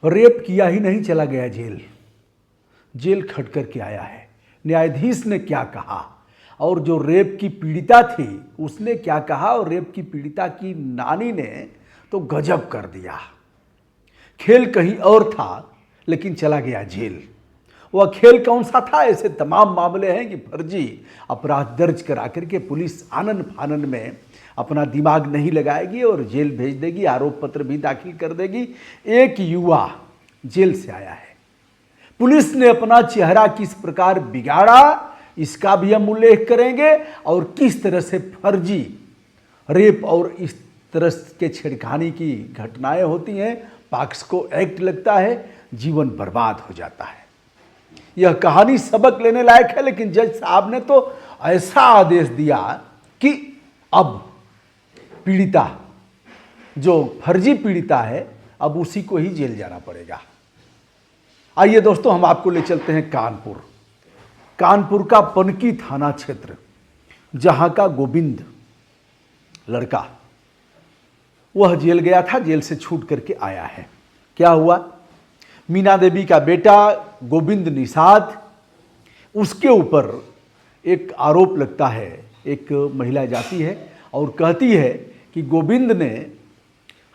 Rape किया ही नहीं, चला गया जेल। जेल खट कर के आया है। न्यायाधीश ने क्या कहा और जो रेप की पीड़िता थी उसने क्या कहा, और रेप की पीड़िता की नानी ने तो गजब कर दिया। खेल कहीं और था लेकिन चला गया जेल। वह खेल कौन सा था? ऐसे तमाम मामले हैं कि फर्जी अपराध दर्ज करा करके पुलिस आनन फानन में अपना दिमाग नहीं लगाएगी और जेल भेज देगी, आरोप पत्र भी दाखिल कर देगी। एक युवा जेल से आया है, पुलिस ने अपना चेहरा किस प्रकार बिगाड़ा इसका भी हम उल्लेख करेंगे, और किस तरह से फर्जी रेप और इस तरह के छेड़खानी की घटनाएं होती हैं, पॉक्सो एक्ट लगता है, जीवन बर्बाद हो जाता है। यह कहानी सबक लेने लायक है, लेकिन जज साहब ने तो ऐसा आदेश दिया कि अब पीड़िता, जो फर्जी पीड़िता है, अब उसी को ही जेल जाना पड़ेगा। आइए दोस्तों, हम आपको ले चलते हैं कानपुर का पनकी थाना क्षेत्र, जहां का गोविंद लड़का, वह जेल गया था, जेल से छूट करके आया है। क्या हुआ? मीना देवी का बेटा गोविंद निषाद, उसके ऊपर एक आरोप लगता है। एक महिला जाती है और कहती है कि गोविंद ने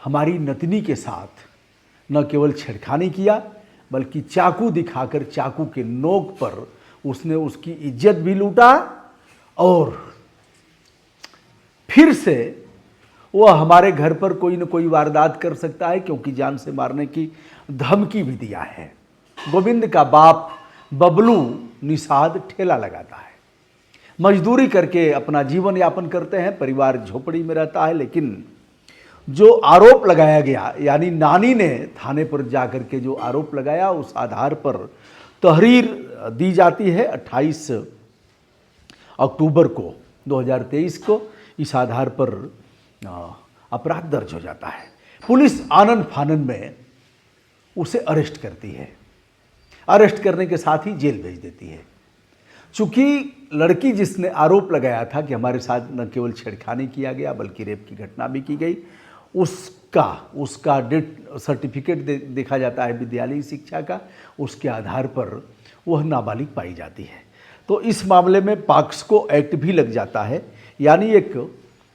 हमारी नतनी के साथ न केवल छेड़खानी किया बल्कि चाकू दिखाकर चाकू के नोक पर उसने उसकी इज्जत भी लूटा, और फिर से वह हमारे घर पर कोई न कोई वारदात कर सकता है, क्योंकि जान से मारने की धमकी भी दिया है। गोविंद का बाप बबलू निषाद ठेला लगाता है, मजदूरी करके अपना जीवन यापन करते हैं, परिवार झोपड़ी में रहता है। लेकिन जो आरोप लगाया गया, यानी नानी ने थाने पर जाकर के जो आरोप लगाया, उस आधार पर तहरीर दी जाती है 28 अक्टूबर को 2023 को। इस आधार पर अपराध दर्ज हो जाता है। पुलिस आनन फानन में उसे अरेस्ट करती है, अरेस्ट करने के साथ ही जेल भेज देती है। चूंकि लड़की जिसने आरोप लगाया था कि हमारे साथ न केवल छेड़खानी किया गया बल्कि रेप की घटना भी की गई, उसका डेथ सर्टिफिकेट देखा जाता है विद्यालयी शिक्षा का, उसके आधार पर वह नाबालिग पाई जाती है। तो इस मामले में पॉक्सो एक्ट भी लग जाता है, यानी एक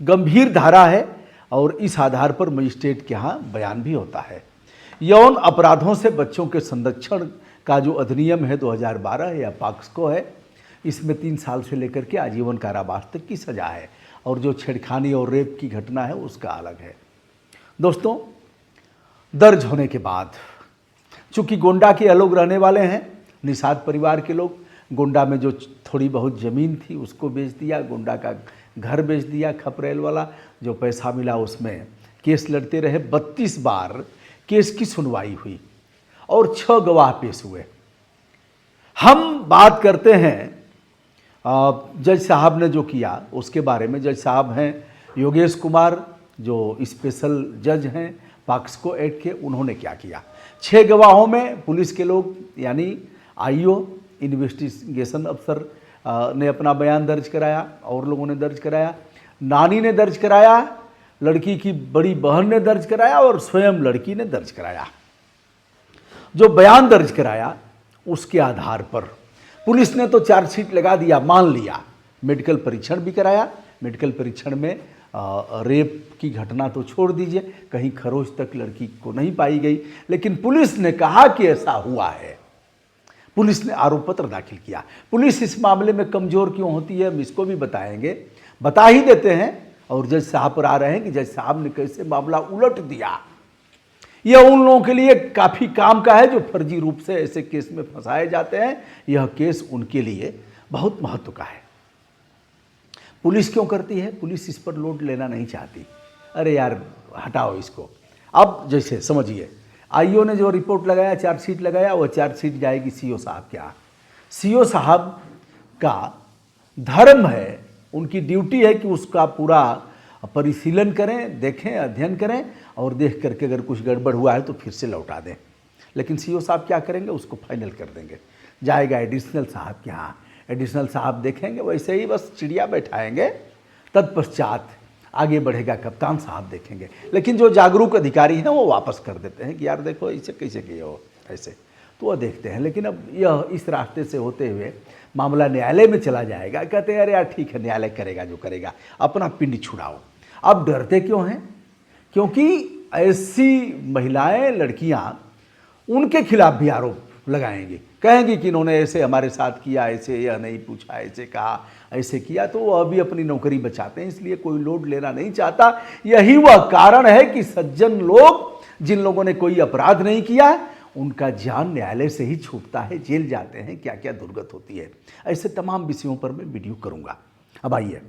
गंभीर धारा है, और इस आधार पर मजिस्ट्रेट के यहाँ बयान भी होता है। यौन अपराधों से बच्चों के संरक्षण का जो अधिनियम है 2012 या पॉक्सो है, इसमें 3 साल से लेकर के आजीवन कारावास तक की सजा है, और जो छेड़खानी और रेप की घटना है उसका अलग है। दोस्तों, दर्ज होने के बाद, चूंकि गोंडा के लोग रहने वाले हैं, निषाद परिवार के लोग, गोंडा में जो थोड़ी बहुत ज़मीन थी उसको बेच दिया, गोंडा का घर बेच दिया, खपरेल वाला, जो पैसा मिला उसमें केस लड़ते रहे। 32 बार केस की सुनवाई हुई और 6 गवाह पेश हुए। हम बात करते हैं जज साहब ने जो किया उसके बारे में। जज साहब हैं योगेश कुमार, जो स्पेशल जज हैं पॉक्सो एक्ट के। उन्होंने क्या किया? 6 गवाहों में पुलिस के लोग, यानी आईओ, इन्वेस्टिगेशन अफसर ने अपना बयान दर्ज कराया, और लोगों ने दर्ज कराया, नानी ने दर्ज कराया, लड़की की बड़ी बहन ने दर्ज कराया, और स्वयं लड़की ने दर्ज कराया। जो बयान दर्ज कराया उसके आधार पर पुलिस ने तो चार्जशीट लगा दिया, मान लिया। मेडिकल परीक्षण भी कराया। मेडिकल परीक्षण में रेप की घटना तो छोड़ दीजिए, कहीं खरोच तक लड़की को नहीं पाई गई, लेकिन पुलिस ने कहा कि ऐसा हुआ है। पुलिस ने आरोप पत्र दाखिल किया। पुलिस इस मामले में कमजोर क्यों होती है, हम इसको भी बताएंगे, बता ही देते हैं। और जज साहब पर आ रहे हैं कि जज साहब ने कैसे मामला उलट दिया। यह उन लोगों के लिए काफ़ी काम का है जो फर्जी रूप से ऐसे केस में फंसाए जाते हैं। यह केस उनके लिए बहुत महत्व का है। पुलिस क्यों करती है? पुलिस इस पर लोड लेना नहीं चाहती। अरे यार, हटाओ इसको। अब जैसे समझिए, आईओ ने जो रिपोर्ट लगाया, चार्जशीट लगाया, वह चार्जशीट जाएगी सीओ साहब के यहाँ। सीओ साहब का धर्म है, उनकी ड्यूटी है कि उसका पूरा परिशीलन करें, देखें, अध्ययन करें, और देख करके अगर कुछ गड़बड़ हुआ है तो फिर से लौटा दें। लेकिन सीओ साहब क्या करेंगे? उसको फाइनल कर देंगे, जाएगा एडिशनल साहब के यहाँ। एडिशनल साहब देखेंगे, वैसे ही बस चिड़िया बैठाएंगे। तत्पश्चात आगे बढ़ेगा कप्तान साहब देखेंगे। लेकिन जो जागरूक अधिकारी हैं वो वापस कर देते हैं कि यार देखो इसे कैसे किए हो ऐसे, तो वह देखते हैं। लेकिन अब यह इस रास्ते से होते हुए मामला न्यायालय में चला जाएगा। कहते हैं अरे यार ठीक है, न्यायालय करेगा जो करेगा, अपना पिंड छुड़ाओ। अब डरते क्यों हैं? क्योंकि ऐसी महिलाएं, लड़कियां उनके खिलाफ भी आरोप लगाएंगी, कहेंगी कि इन्होंने ऐसे हमारे साथ किया, ऐसे यह नहीं पूछा, ऐसे कहा, ऐसे किया। तो वह अभी अपनी नौकरी बचाते हैं, इसलिए कोई लोड लेना नहीं चाहता। यही वह कारण है कि सज्जन लोग, जिन लोगों ने कोई अपराध नहीं किया, उनका जान न्यायालय से ही छूटता है, जेल जाते हैं, क्या क्या दुर्गत होती है। ऐसे तमाम विषयों पर मैं वीडियो करूंगा। अब आइए,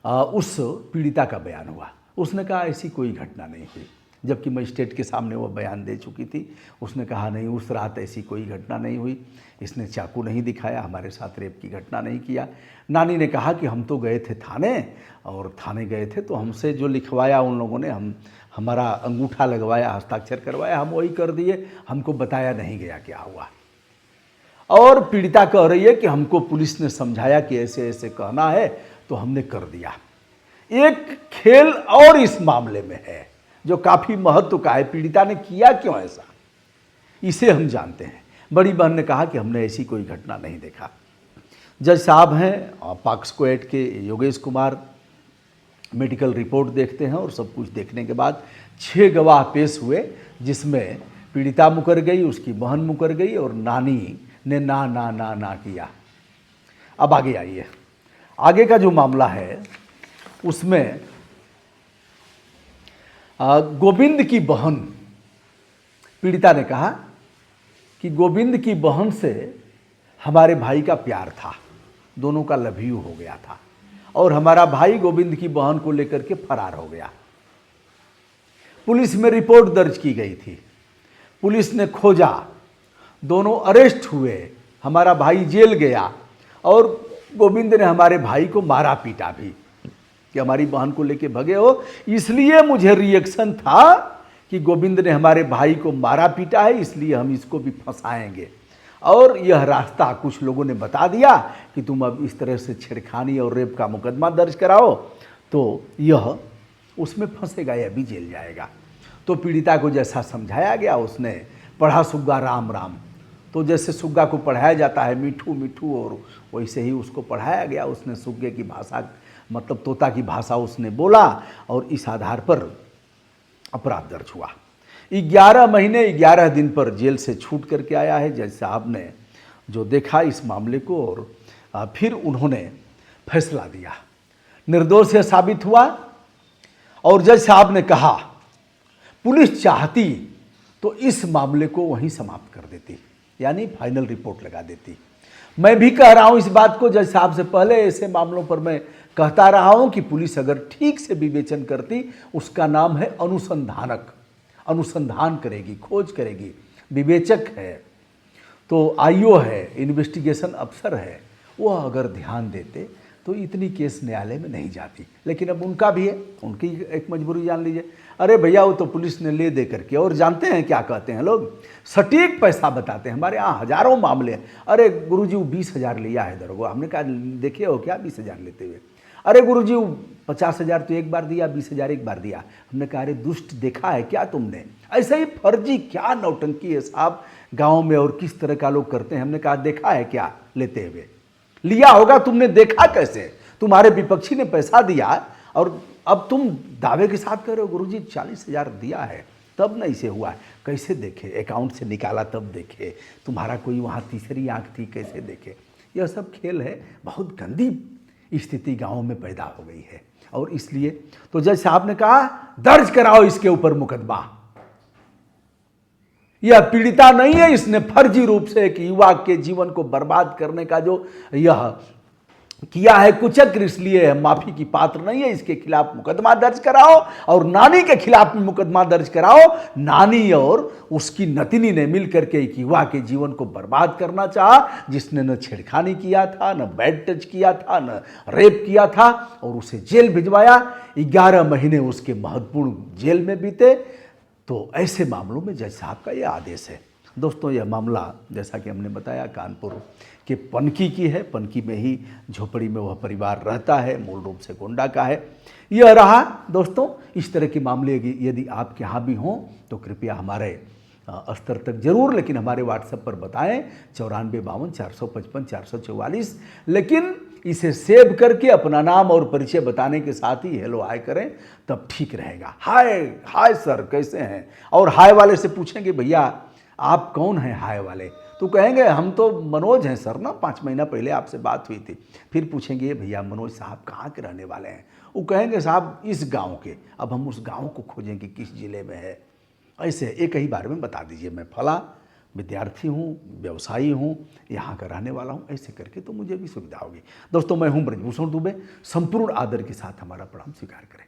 उस पीड़िता का बयान हुआ। उसने कहा ऐसी कोई घटना नहीं हुई, जबकि मजिस्ट्रेट के सामने वह बयान दे चुकी थी। उसने कहा नहीं, उस रात ऐसी कोई घटना नहीं हुई, इसने चाकू नहीं दिखाया, हमारे साथ रेप की घटना नहीं किया। नानी ने कहा कि हम तो गए थे थाने, और थाने गए थे तो हमसे जो लिखवाया उन लोगों ने, हमारा अंगूठा लगवाया, हस्ताक्षर करवाया, हम वही कर दिए, हमको बताया नहीं गया क्या हुआ। और पीड़िता कह रही है कि हमको पुलिस ने समझाया कि ऐसे ऐसे कहना है तो हमने कर दिया। एक खेल और इस मामले में है जो काफी महत्व का है। पीड़िता ने किया क्यों ऐसा, इसे हम जानते हैं। बड़ी बहन ने कहा कि हमने ऐसी कोई घटना नहीं देखा। जज साहब हैं पॉक्सो एक्ट के योगेश कुमार, मेडिकल रिपोर्ट देखते हैं और सब कुछ देखने के बाद 6 गवाह पेश हुए, जिसमें पीड़िता मुकर गई, उसकी बहन मुकर गई और नानी ने ना ना ना ना किया। अब आगे आइए, आगे का जो मामला है उसमें गोविंद की बहन, पीड़िता ने कहा कि गोविंद की बहन से हमारे भाई का प्यार था, दोनों का लव यू हो गया था, और हमारा भाई गोविंद की बहन को लेकर के फरार हो गया। पुलिस में रिपोर्ट दर्ज की गई थी, पुलिस ने खोजा, दोनों अरेस्ट हुए, हमारा भाई जेल गया, और गोविंद ने हमारे भाई को मारा पीटा भी कि हमारी बहन को लेके भगे हो। इसलिए मुझे रिएक्शन था कि गोविंद ने हमारे भाई को मारा पीटा है, इसलिए हम इसको भी फंसाएंगे। और यह रास्ता कुछ लोगों ने बता दिया कि तुम अब इस तरह से छेड़खानी और रेप का मुकदमा दर्ज कराओ तो यह उसमें फंसेगा, यह भी जेल जाएगा। तो पीड़िता को जैसा समझाया गया, उसने पढ़ा सुग्गा राम राम, तो जैसे सुग्गा को पढ़ाया जाता है मिठू मिठू, और वैसे ही उसको पढ़ाया गया। उसने सुग्गे की भाषा, मतलब तोता की भाषा उसने बोला, और इस आधार पर अपराध दर्ज हुआ। 11 महीने 11 दिन पर जेल से छूट करके आया है। जज साहब ने जो देखा इस मामले को, और फिर उन्होंने फैसला दिया, निर्दोष साबित हुआ। और जज साहब ने कहा पुलिस चाहती तो इस मामले को वहीं समाप्त कर देती, यानी फाइनल रिपोर्ट लगा देती। मैं भी कह रहा हूं इस बात को, जज साहब से पहले ऐसे मामलों पर मैं कहता रहा हूं कि पुलिस अगर ठीक से विवेचन करती, उसका नाम है अनुसंधानक, अनुसंधान करेगी, खोज करेगी, विवेचक है, तो आईओ है, इन्वेस्टिगेशन अफसर है, वह अगर ध्यान देते तो इतनी केस न्यायालय में नहीं जाती। लेकिन अब उनका भी है, उनकी एक मजबूरी जान लीजिए। अरे भैया वो तो पुलिस ने ले दे करके, और जानते हैं क्या कहते हैं लोग, सटीक पैसा बताते हैं। हमारे यहाँ हजारों मामले हैं। अरे गुरुजी वो 20,000 लिया है दरोगा, हमने कहा देखे हो क्या 20,000 लेते हुए? अरे गुरुजी वो 50,000 तो एक बार दिया, 20,000 एक बार दिया। हमने कहा अरे दुष्ट देखा है क्या तुमने? ऐसा ही फर्जी क्या नौटंकी है साहब गाँव में, और किस तरह का लोग करते हैं। हमने कहा देखा है क्या लेते हुए? लिया होगा, तुमने देखा कैसे? तुम्हारे विपक्षी ने पैसा दिया और अब तुम दावे के साथ कह रहे हो गुरुजी 40,000 दिया है तब नहीं से हुआ है। कैसे देखे? अकाउंट से निकाला तब देखे, तुम्हारा कोई वहाँ तीसरी आंख थी, कैसे देखे? यह सब खेल है। बहुत गंदी स्थिति गांव में पैदा हो गई है, और इसलिए तो जज साहब ने कहा दर्ज कराओ इसके ऊपर मुकदमा। यह पीड़िता नहीं है, इसने फर्जी रूप से एक युवा के जीवन को बर्बाद करने का जो यह किया है कुचक्र, इसलिए माफी की पात्र नहीं है। इसके खिलाफ मुकदमा दर्ज कराओ, और नानी के खिलाफ भी मुकदमा दर्ज कराओ। नानी और उसकी नतिनी ने मिलकर के एक युवा के जीवन को बर्बाद करना चाहा, जिसने न छेड़खानी किया था, न बैड टच किया था, न रेप किया था, और उसे जेल भिजवाया। 11 महीने उसके महत्वपूर्ण जेल में बीते। तो ऐसे मामलों में जज साहब का यह आदेश है। दोस्तों यह मामला जैसा कि हमने बताया कानपुर के पनकी की है। पनकी में ही झोपड़ी में वह परिवार रहता है, मूल रूप से गोंडा का है। यह रहा दोस्तों, इस तरह के मामले यदि आपके यहाँ भी हों तो कृपया हमारे स्तर तक जरूर, लेकिन हमारे व्हाट्सएप पर बताएं 9452 455 444। लेकिन इसे सेव करके अपना नाम और परिचय बताने के साथ ही हेलो हाय करें, तब ठीक रहेगा। हाय हाय सर कैसे हैं, और हाय वाले से पूछेंगे भैया आप कौन हैं हाय वाले, तो कहेंगे हम तो मनोज हैं सर ना, 5 महीना पहले आपसे बात हुई थी। फिर पूछेंगे भैया मनोज साहब कहाँ के रहने वाले हैं, वो कहेंगे साहब इस गांव के। अब हम उस गांव को खोजेंगे किस जिले में है। ऐसे एक ही बार में बता दीजिए मैं फला विद्यार्थी हूँ, व्यवसायी हूँ, यहाँ का रहने वाला हूँ, ऐसे करके तो मुझे भी सुविधा होगी। दोस्तों मैं हूँ ब्रजभूषण दुबे, संपूर्ण आदर के साथ हमारा प्रणाम स्वीकार करें।